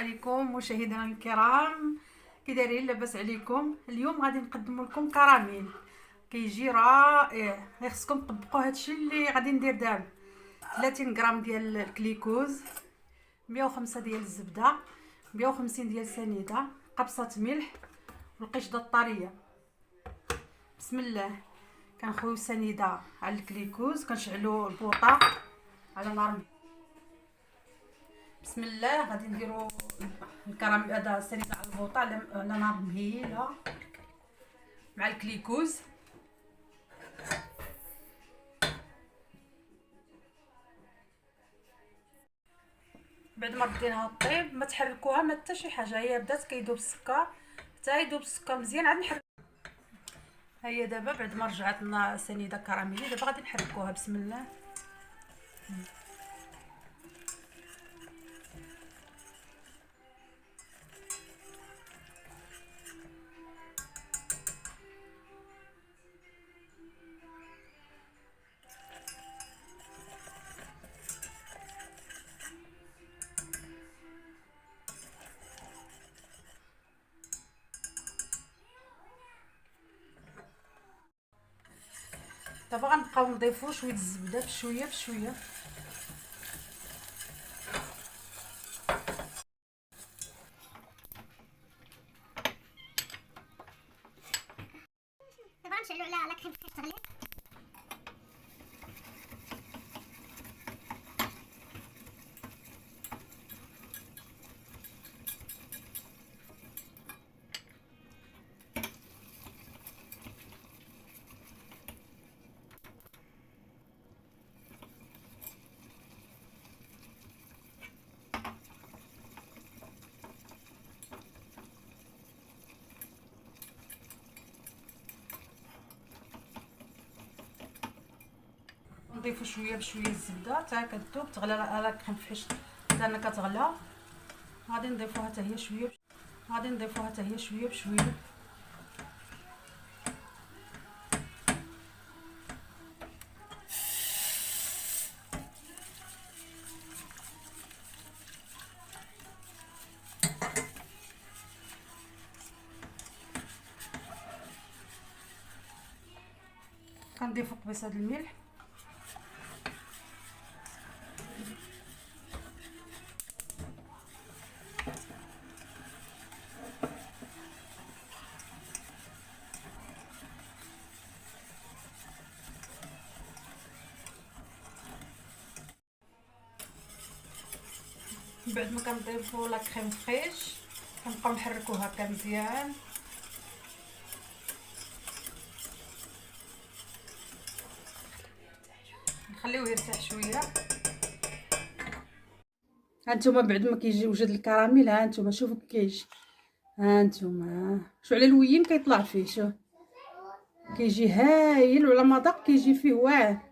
عليكم مشاهدينا الكرام، كي دايرين؟ لاباس عليكم؟ اليوم غادي نقدم لكم كراميل كيجي رائع. خصكم تطبقوا هادشي اللي غادي ندير دابا. 30 غرام ديال الكليكوز، 105 ديال الزبده، 150 ديال سنيده، قبصه ملح والقشطه الطريه. بسم الله. كنخويو السنيده على الكليكوز، كنشعلوا البوطه على نار. بسم الله. غادي نديرو الكراميل هذا السنيده على البوطه على نار مهيله مع الكليكوز. بعد ما رديناها طيب ما تحركوها ما حتى شي حاجه، هي بدات كيذوب السكر حتى يذوب السكر مزيان عاد نحرك. هي دابا بعد ما رجعت لنا السنيده كراميلي دابا غادي نحركوها. بسم الله. دابا غنبقاو نضيفو شويه الزبده بشويه بشويه. دابا غنشعلو على كريم فريش تغلي. نضيفو شويه بشويه الزبده حتى كتذوب تغلى على كريم فريش لان كتغلى. غادي نضيفوها حتى هي شويه بشويه. كنضيفو قبيصه د الملح، بعد ما كنضيفو لا كريم فريش كنبقاو نحركو هكا مزيان. نخليوه يرتاح شويه. هانتوما بعد ما كيجي وجد الكراميل، هانتوما شوفوا كيجي، هانتوما شو على الوين كيطلع فيه، شوف كيجي هايل وعلى مذاق كيجي فيه واعر.